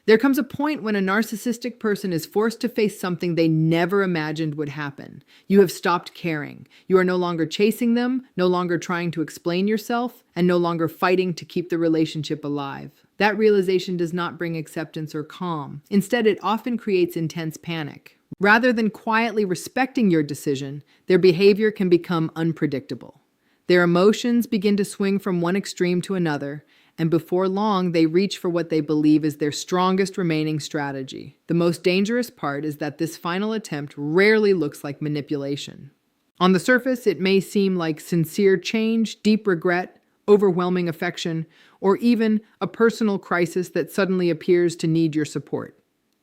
There comes a point when a narcissistic person is forced to face something they never imagined would happen. You have stopped caring. You are no longer chasing them, no longer trying to explain yourself, and no longer fighting to keep the relationship alive. That realization does not bring acceptance or calm. Instead, it often creates intense panic. Rather than quietly respecting your decision, their behavior can become unpredictable. Their emotions begin to swing from one extreme to another, and before long, they reach for what they believe is their strongest remaining strategy. The most dangerous part is that this final attempt rarely looks like manipulation. On the surface, it may seem like sincere change, deep regret, overwhelming affection, or even a personal crisis that suddenly appears to need your support.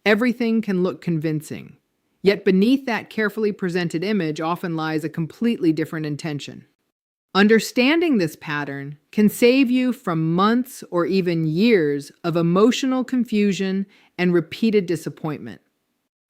Everything can look convincing. Yet beneath that carefully presented image often lies a completely different intention. Understanding this pattern can save you from months or even years of emotional confusion and repeated disappointment.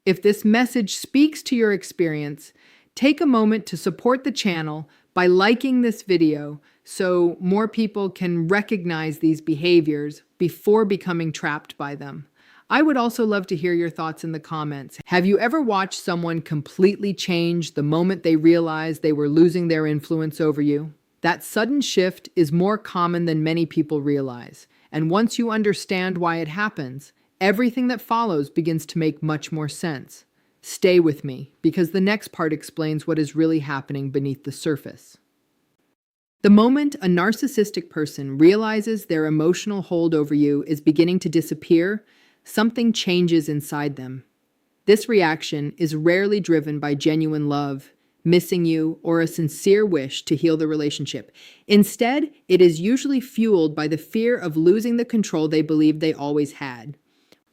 If this message speaks to your experience, take a moment to support the channel by liking this video so more people can recognize these behaviors before becoming trapped by them. I would also love to hear your thoughts in the comments. Have you ever watched someone completely change the moment they realized they were losing their influence over you? That sudden shift is more common than many people realize, and once you understand why it happens, everything that follows begins to make much more sense. Stay with me, because the next part explains what is really happening beneath the surface. The moment a narcissistic person realizes their emotional hold over you is beginning to disappear, something changes inside them. This reaction is rarely driven by genuine love, missing you, or a sincere wish to heal the relationship. Instead, it is usually fueled by the fear of losing the control they believed they always had.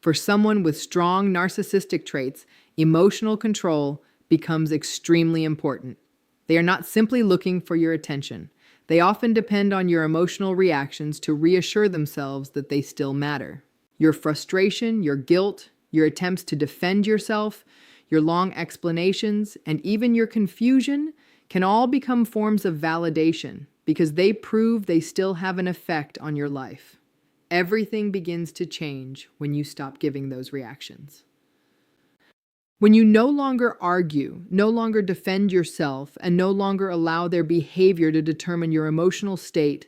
For someone with strong narcissistic traits, emotional control becomes extremely important. They are not simply looking for your attention. They often depend on your emotional reactions to reassure themselves that they still matter. Your frustration, your guilt, your attempts to defend yourself, your long explanations, and even your confusion can all become forms of validation because they prove they still have an effect on your life. Everything begins to change when you stop giving those reactions. When you no longer argue, no longer defend yourself, and no longer allow their behavior to determine your emotional state,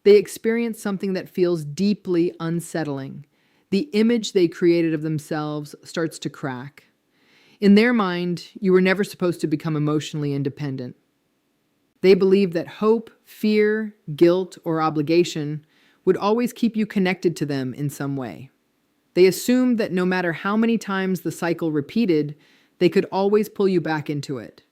they experience something that feels deeply unsettling. The image they created of themselves starts to crack. In their mind, you were never supposed to become emotionally independent. They believe that hope, fear, guilt, or obligation would always keep you connected to them in some way. They assumed that no matter how many times the cycle repeated, they could always pull you back into it.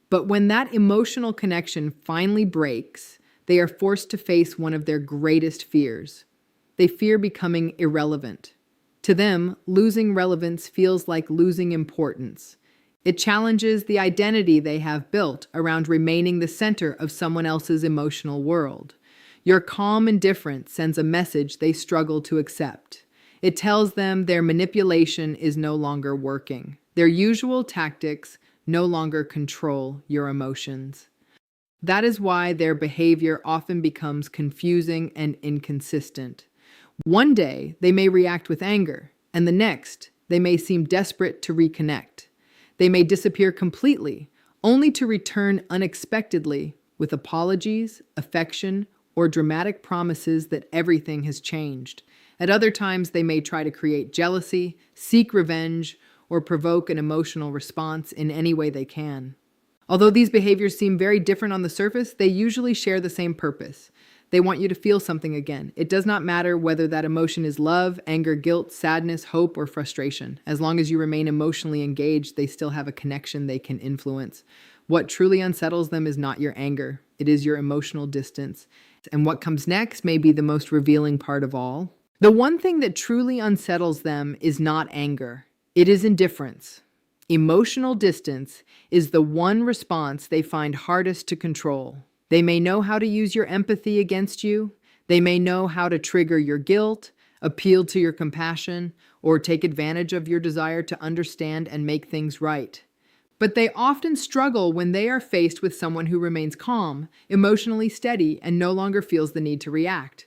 But when that emotional connection finally breaks, they are forced to face one of their greatest fears. They fear becoming irrelevant. To them, losing relevance feels like losing importance. It challenges the identity they have built around remaining the center of someone else's emotional world. Your calm indifference sends a message they struggle to accept. It tells them their manipulation is no longer working. Their usual tactics no longer control your emotions. That is why their behavior often becomes confusing and inconsistent. One day, they may react with anger, and the next, they may seem desperate to reconnect. They may disappear completely, only to return unexpectedly with apologies, affection, or dramatic promises that everything has changed. At other times, they may try to create jealousy, seek revenge, or provoke an emotional response in any way they can. Although these behaviors seem very different on the surface, they usually share the same purpose. They want you to feel something again. It does not matter whether that emotion is love, anger, guilt, sadness, hope, or frustration. As long as you remain emotionally engaged, they still have a connection they can influence. What truly unsettles them is not your anger. It is your emotional distance. And what comes next may be the most revealing part of all. The one thing that truly unsettles them is not anger. It is indifference. Emotional distance is the one response they find hardest to control. They may know how to use your empathy against you. They may know how to trigger your guilt, appeal to your compassion, or take advantage of your desire to understand and make things right. But they often struggle when they are faced with someone who remains calm, emotionally steady, and no longer feels the need to react.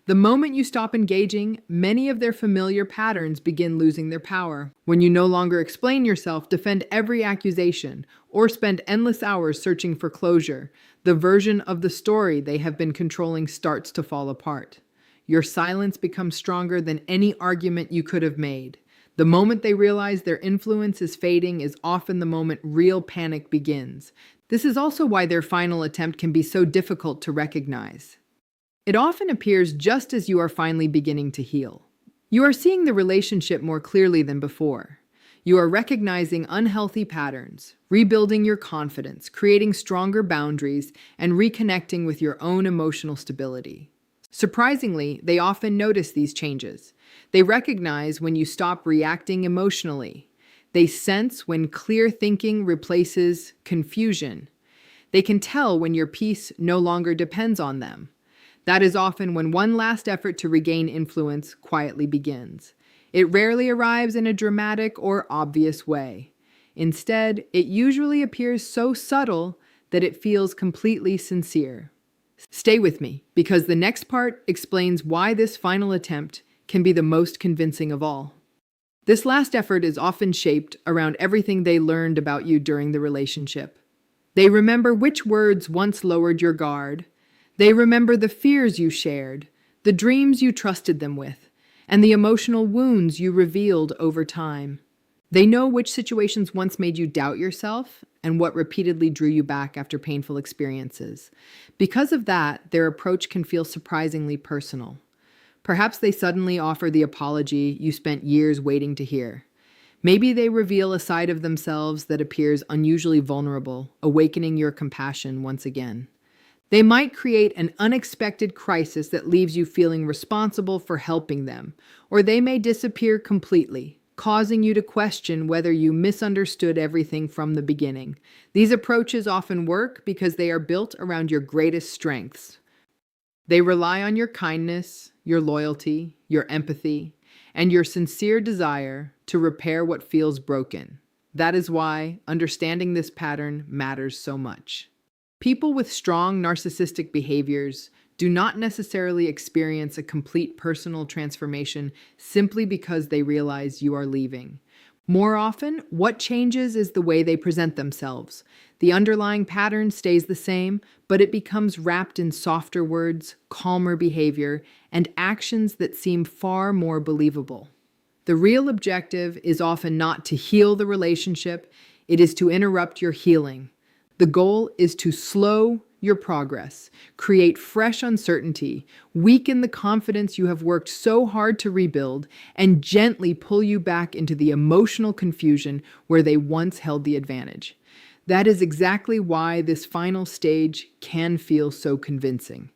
The moment you stop engaging, many of their familiar patterns begin losing their power. When you no longer explain yourself, defend every accusation, or spend endless hours searching for closure, the version of the story they have been controlling starts to fall apart. Your silence becomes stronger than any argument you could have made. The moment they realize their influence is fading is often the moment real panic begins. This is also why their final attempt can be so difficult to recognize. It often appears just as you are finally beginning to heal. You are seeing the relationship more clearly than before. You are recognizing unhealthy patterns, rebuilding your confidence, creating stronger boundaries, and reconnecting with your own emotional stability. Surprisingly, they often notice these changes. They recognize when you stop reacting emotionally. They sense when clear thinking replaces confusion. They can tell when your peace no longer depends on them. That is often when one last effort to regain influence quietly begins. It rarely arrives in a dramatic or obvious way. Instead, it usually appears so subtle that it feels completely sincere. Stay with me, because the next part explains why this final attempt can be the most convincing of all. This last effort is often shaped around everything they learned about you during the relationship. They remember which words once lowered your guard. They remember the fears you shared, the dreams you trusted them with, and the emotional wounds you revealed over time. They know which situations once made you doubt yourself and what repeatedly drew you back after painful experiences. Because of that, their approach can feel surprisingly personal. Perhaps they suddenly offer the apology you spent years waiting to hear. Maybe they reveal a side of themselves that appears unusually vulnerable, awakening your compassion once again. They might create an unexpected crisis that leaves you feeling responsible for helping them, or they may disappear completely, causing you to question whether you misunderstood everything from the beginning. These approaches often work because they are built around your greatest strengths. They rely on your kindness, your loyalty, your empathy, and your sincere desire to repair what feels broken. That is why understanding this pattern matters so much. People with strong narcissistic behaviors do not necessarily experience a complete personal transformation simply because they realize you are leaving. More often, what changes is the way they present themselves. The underlying pattern stays the same, but it becomes wrapped in softer words, calmer behavior, and actions that seem far more believable. The real objective is often not to heal the relationship, it is to interrupt your healing. The goal is to slow your progress, create fresh uncertainty, weaken the confidence you have worked so hard to rebuild, and gently pull you back into the emotional confusion where they once held the advantage. That is exactly why this final stage can feel so convincing.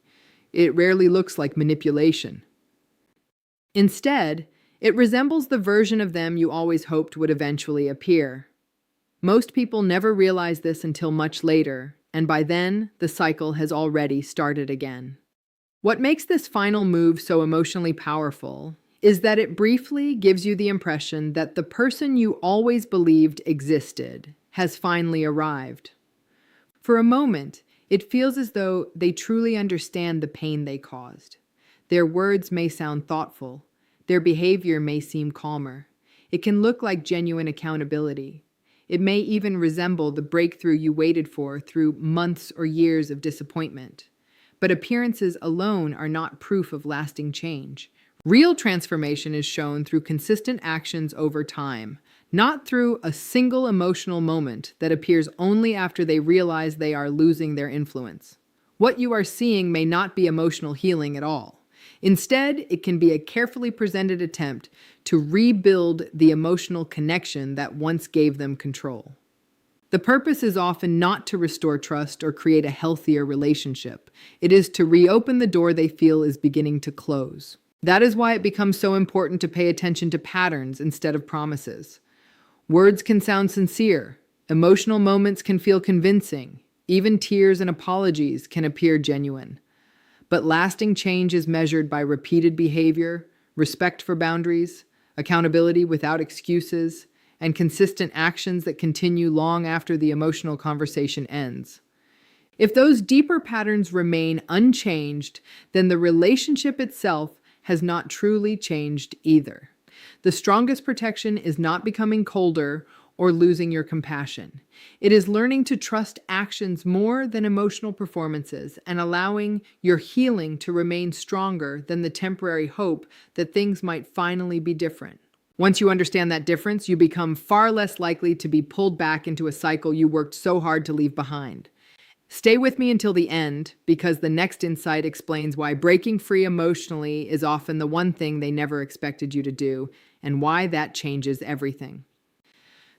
It rarely looks like manipulation. Instead, it resembles the version of them you always hoped would eventually appear. Most people never realize this until much later, and by then, the cycle has already started again. What makes this final move so emotionally powerful is that it briefly gives you the impression that the person you always believed existed has finally arrived. For a moment, it feels as though they truly understand the pain they caused. Their words may sound thoughtful, their behavior may seem calmer. It can look like genuine accountability. It may even resemble the breakthrough you waited for through months or years of disappointment. But appearances alone are not proof of lasting change. Real transformation is shown through consistent actions over time, not through a single emotional moment that appears only after they realize they are losing their influence. What you are seeing may not be emotional healing at all. Instead, it can be a carefully presented attempt to rebuild the emotional connection that once gave them control. The purpose is often not to restore trust or create a healthier relationship. It is to reopen the door they feel is beginning to close. That is why it becomes so important to pay attention to patterns instead of promises. Words can sound sincere. Emotional moments can feel convincing. Even tears and apologies can appear genuine. But lasting change is measured by repeated behavior, respect for boundaries, accountability without excuses, and consistent actions that continue long after the emotional conversation ends. If those deeper patterns remain unchanged, then the relationship itself has not truly changed either. The strongest protection is not becoming colder or losing your compassion. It is learning to trust actions more than emotional performances and allowing your healing to remain stronger than the temporary hope that things might finally be different. Once you understand that difference, you become far less likely to be pulled back into a cycle you worked so hard to leave behind. Stay with me until the end, because the next insight explains why breaking free emotionally is often the one thing they never expected you to do, and why that changes everything.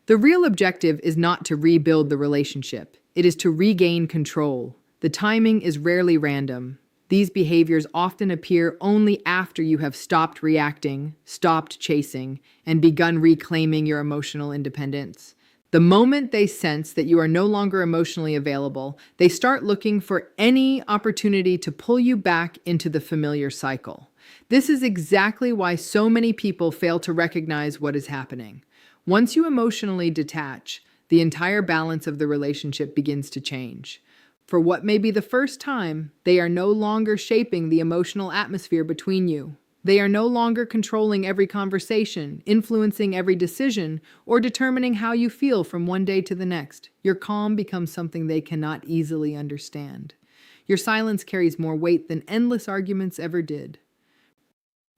The real objective is not to rebuild the relationship. It is to regain control. The timing is rarely random. These behaviors often appear only after you have stopped reacting, stopped chasing, and begun reclaiming your emotional independence. The moment they sense that you are no longer emotionally available, they start looking for any opportunity to pull you back into the familiar cycle. This is exactly why so many people fail to recognize what is happening. Once you emotionally detach, the entire balance of the relationship begins to change. For what may be the first time, they are no longer shaping the emotional atmosphere between you. They are no longer controlling every conversation, influencing every decision, or determining how you feel from one day to the next. Your calm becomes something they cannot easily understand. Your silence carries more weight than endless arguments ever did.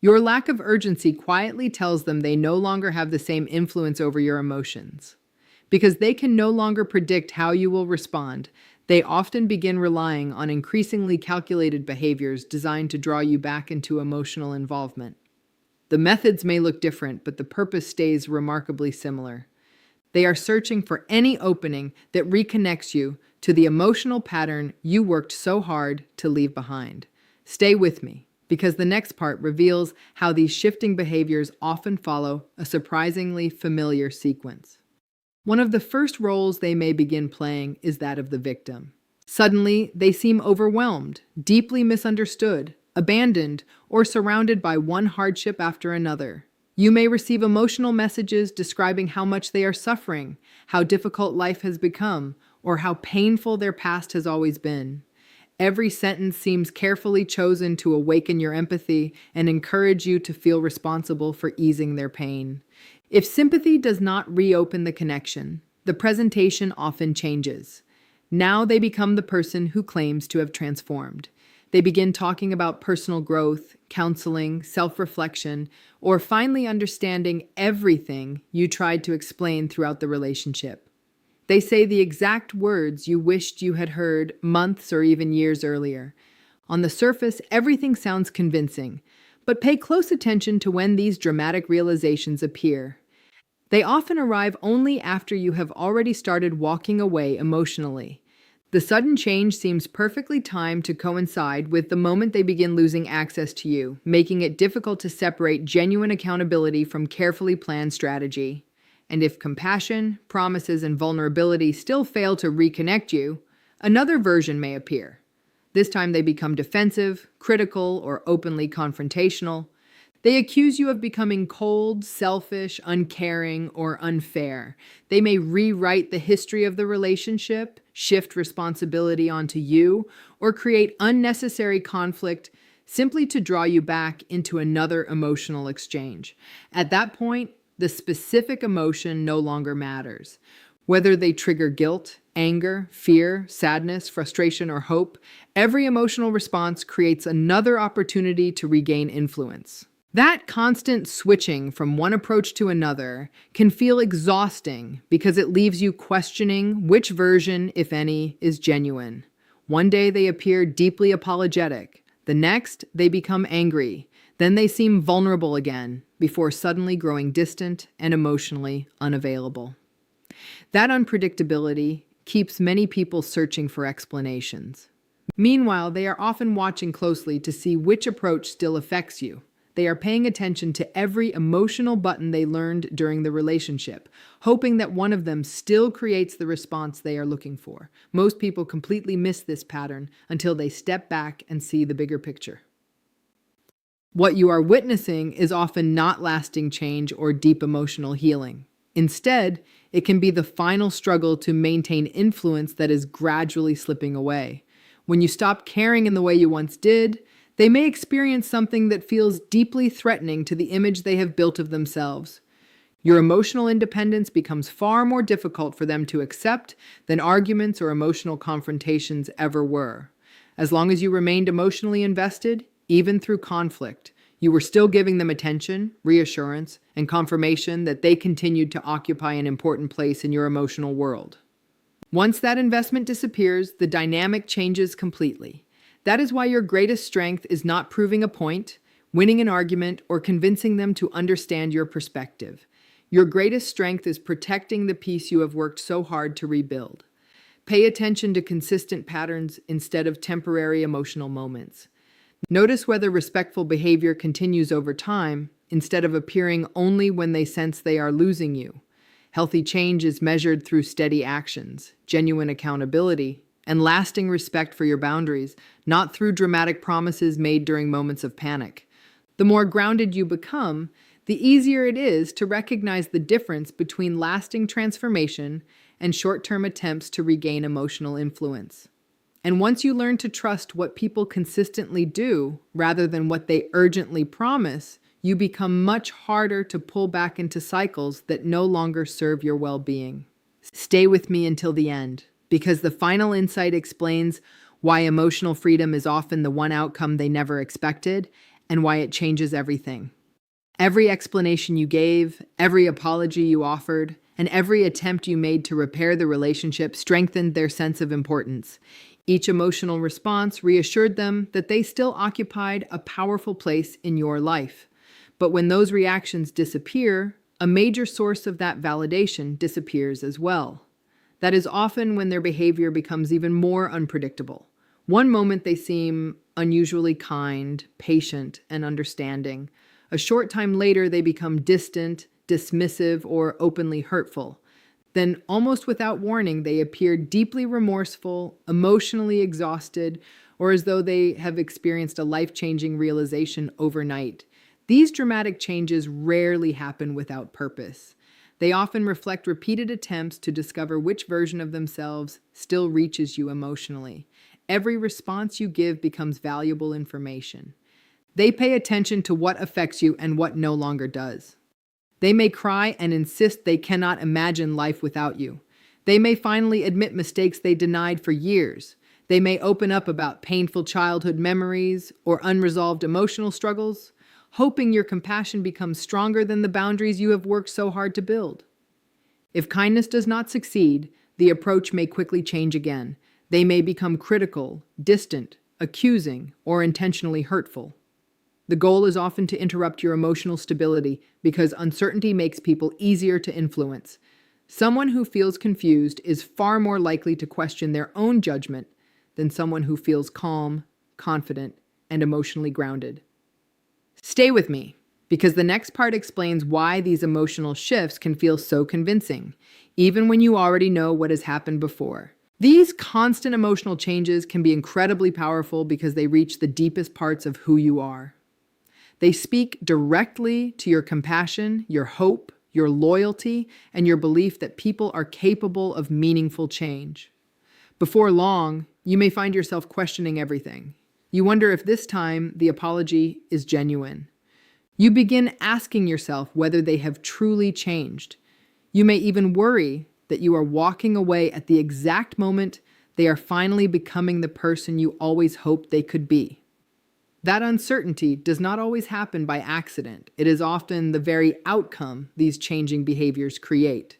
Your lack of urgency quietly tells them they no longer have the same influence over your emotions. Because they can no longer predict how you will respond, they often begin relying on increasingly calculated behaviors designed to draw you back into emotional involvement. The methods may look different, but the purpose stays remarkably similar. They are searching for any opening that reconnects you to the emotional pattern you worked so hard to leave behind. Stay with me, because the next part reveals how these shifting behaviors often follow a surprisingly familiar sequence. One of the first roles they may begin playing is that of the victim. Suddenly, they seem overwhelmed, deeply misunderstood, abandoned, or surrounded by one hardship after another. You may receive emotional messages describing how much they are suffering, how difficult life has become, or how painful their past has always been. Every sentence seems carefully chosen to awaken your empathy and encourage you to feel responsible for easing their pain. If sympathy does not reopen the connection, the presentation often changes. Now they become the person who claims to have transformed. They begin talking about personal growth, counseling, self-reflection, or finally understanding everything you tried to explain throughout the relationship. They say the exact words you wished you had heard months or even years earlier. On the surface, everything sounds convincing, but pay close attention to when these dramatic realizations appear. They often arrive only after you have already started walking away emotionally. The sudden change seems perfectly timed to coincide with the moment they begin losing access to you, making it difficult to separate genuine accountability from carefully planned strategy. And if compassion, promises, and vulnerability still fail to reconnect you, another version may appear. This time they become defensive, critical, or openly confrontational. They accuse you of becoming cold, selfish, uncaring, or unfair. They may rewrite the history of the relationship, shift responsibility onto you, or create unnecessary conflict simply to draw you back into another emotional exchange. At that point, the specific emotion no longer matters. Whether they trigger guilt, anger, fear, sadness, frustration, or hope, every emotional response creates another opportunity to regain influence. That constant switching from one approach to another can feel exhausting because it leaves you questioning which version, if any, is genuine. One day they appear deeply apologetic. The next, they become angry. Then they seem vulnerable again, before suddenly growing distant and emotionally unavailable. That unpredictability keeps many people searching for explanations. Meanwhile, they are often watching closely to see which approach still affects you. They are paying attention to every emotional button they learned during the relationship, hoping that one of them still creates the response they are looking for. Most people completely miss this pattern until they step back and see the bigger picture. What you are witnessing is often not lasting change or deep emotional healing. Instead, it can be the final struggle to maintain influence that is gradually slipping away. When you stop caring in the way you once did, they may experience something that feels deeply threatening to the image they have built of themselves. Your emotional independence becomes far more difficult for them to accept than arguments or emotional confrontations ever were. As long as you remained emotionally invested, even through conflict, you were still giving them attention, reassurance, and confirmation that they continued to occupy an important place in your emotional world. Once that investment disappears, the dynamic changes completely. That is why your greatest strength is not proving a point, winning an argument, or convincing them to understand your perspective. Your greatest strength is protecting the peace you have worked so hard to rebuild. Pay attention to consistent patterns instead of temporary emotional moments. Notice whether respectful behavior continues over time instead of appearing only when they sense they are losing you. Healthy change is measured through steady actions, genuine accountability, and lasting respect for your boundaries, not through dramatic promises made during moments of panic. The more grounded you become, the easier it is to recognize the difference between lasting transformation and short-term attempts to regain emotional influence. And once you learn to trust what people consistently do rather than what they urgently promise, you become much harder to pull back into cycles that no longer serve your well-being. Stay with me until the end, because the final insight explains why emotional freedom is often the one outcome they never expected and why it changes everything. Every explanation you gave, every apology you offered, and every attempt you made to repair the relationship strengthened their sense of importance. Each emotional response reassured them that they still occupied a powerful place in your life. But when those reactions disappear, a major source of that validation disappears as well. That is often when their behavior becomes even more unpredictable. One moment they seem unusually kind, patient, and understanding. A short time later, they become distant, dismissive, or openly hurtful. Then, almost without warning, they appear deeply remorseful, emotionally exhausted, or as though they have experienced a life-changing realization overnight. These dramatic changes rarely happen without purpose. They often reflect repeated attempts to discover which version of themselves still reaches you emotionally. Every response you give becomes valuable information. They pay attention to what affects you and what no longer does. They may cry and insist they cannot imagine life without you. They may finally admit mistakes they denied for years. They may open up about painful childhood memories or unresolved emotional struggles, hoping your compassion becomes stronger than the boundaries you have worked so hard to build. If kindness does not succeed, the approach may quickly change again. They may become critical, distant, accusing, or intentionally hurtful. The goal is often to interrupt your emotional stability because uncertainty makes people easier to influence. Someone who feels confused is far more likely to question their own judgment than someone who feels calm, confident, and emotionally grounded. Stay with me, because the next part explains why these emotional shifts can feel so convincing, even when you already know what has happened before. These constant emotional changes can be incredibly powerful because they reach the deepest parts of who you are. They speak directly to your compassion, your hope, your loyalty, and your belief that people are capable of meaningful change. Before long, you may find yourself questioning everything. You wonder if this time the apology is genuine. You begin asking yourself whether they have truly changed. You may even worry that you are walking away at the exact moment they are finally becoming the person you always hoped they could be. That uncertainty does not always happen by accident. It is often the very outcome these changing behaviors create.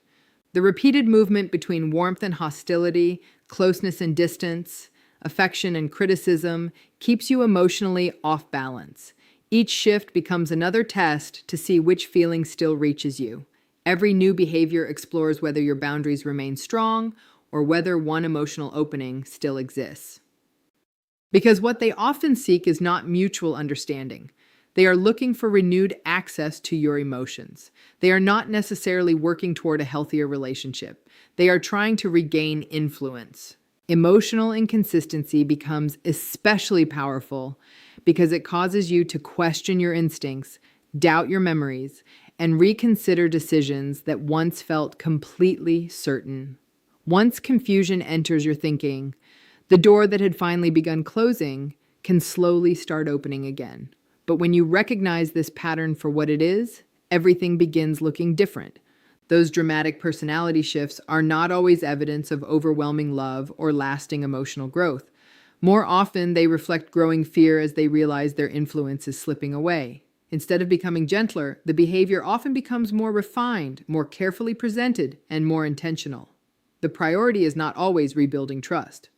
The repeated movement between warmth and hostility, closeness and distance, affection and criticism keeps you emotionally off balance. Each shift becomes another test to see which feeling still reaches you. Every new behavior explores whether your boundaries remain strong or whether one emotional opening still exists. Because what they often seek is not mutual understanding. They are looking for renewed access to your emotions. They are not necessarily working toward a healthier relationship. They are trying to regain influence. Emotional inconsistency becomes especially powerful because it causes you to question your instincts, doubt your memories, and reconsider decisions that once felt completely certain. Once confusion enters your thinking, the door that had finally begun closing can slowly start opening again. But when you recognize this pattern for what it is, everything begins looking different. Those dramatic personality shifts are not always evidence of overwhelming love or lasting emotional growth. More often, they reflect growing fear as they realize their influence is slipping away. Instead of becoming gentler, the behavior often becomes more refined, more carefully presented, and more intentional. The priority is not always rebuilding trust.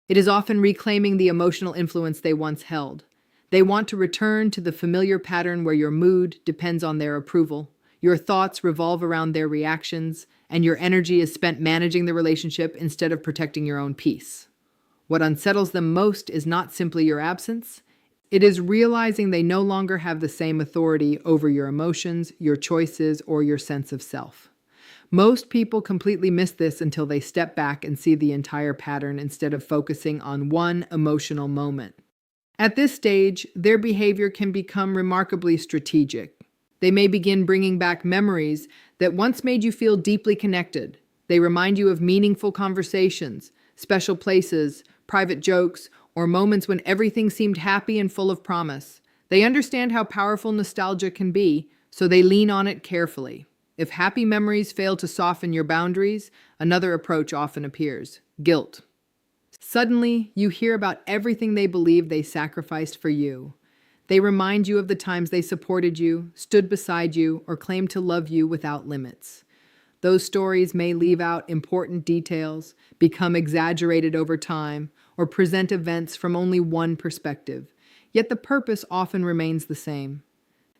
It is often reclaiming the emotional influence they once held. They want to return to the familiar pattern where your mood depends on their approval, your thoughts revolve around their reactions, and your energy is spent managing the relationship instead of protecting your own peace. What unsettles them most is not simply your absence. It is realizing they no longer have the same authority over your emotions, your choices, or your sense of self. Most people completely miss this until they step back and see the entire pattern instead of focusing on one emotional moment. At this stage, their behavior can become remarkably strategic. They may begin bringing back memories that once made you feel deeply connected. They remind you of meaningful conversations, special places, private jokes, or moments when everything seemed happy and full of promise. They understand how powerful nostalgia can be, so they lean on it carefully. If happy memories fail to soften your boundaries, another approach often appears: guilt. Suddenly, you hear about everything they believe they sacrificed for you. They remind you of the times they supported you, stood beside you, or claimed to love you without limits. Those stories may leave out important details, become exaggerated over time, or present events from only one perspective. Yet the purpose often remains the same.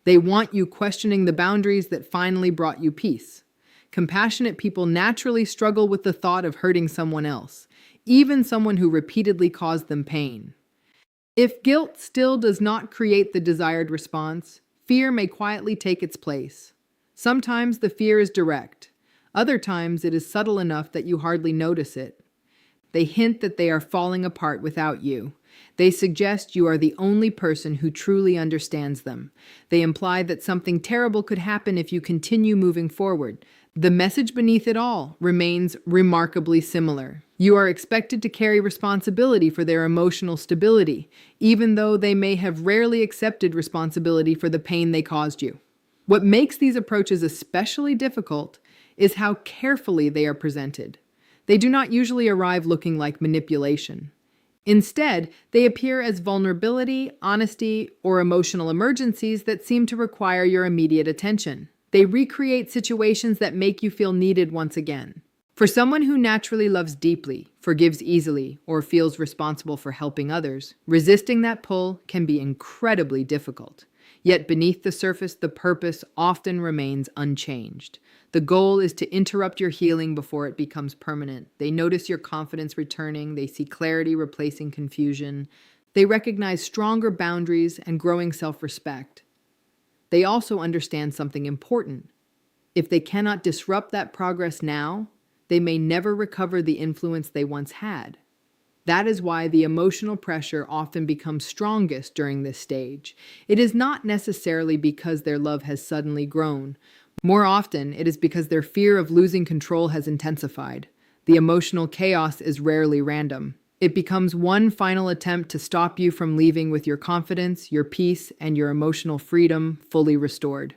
They want you questioning the boundaries that finally brought you peace. Compassionate people naturally struggle with the thought of hurting someone else, even someone who repeatedly caused them pain. If guilt still does not create the desired response, fear may quietly take its place. Sometimes the fear is direct. Other times it is subtle enough that you hardly notice it. They hint that they are falling apart without you. They suggest you are the only person who truly understands them. They imply that something terrible could happen if you continue moving forward. The message beneath it all remains remarkably similar. You are expected to carry responsibility for their emotional stability, even though they may have rarely accepted responsibility for the pain they caused you. What makes these approaches especially difficult is how carefully they are presented. They do not usually arrive looking like manipulation. Instead, they appear as vulnerability, honesty, or emotional emergencies that seem to require your immediate attention. They recreate situations that make you feel needed once again. For someone who naturally loves deeply, forgives easily, or feels responsible for helping others, resisting that pull can be incredibly difficult. Yet beneath the surface, the purpose often remains unchanged. The goal is to interrupt your healing before it becomes permanent. They notice your confidence returning. They see clarity replacing confusion. They recognize stronger boundaries and growing self-respect. They also understand something important. If they cannot disrupt that progress now, they may never recover the influence they once had. That is why the emotional pressure often becomes strongest during this stage. It is not necessarily because their love has suddenly grown. More often, it is because their fear of losing control has intensified. The emotional chaos is rarely random. It becomes one final attempt to stop you from leaving with your confidence, your peace, and your emotional freedom fully restored.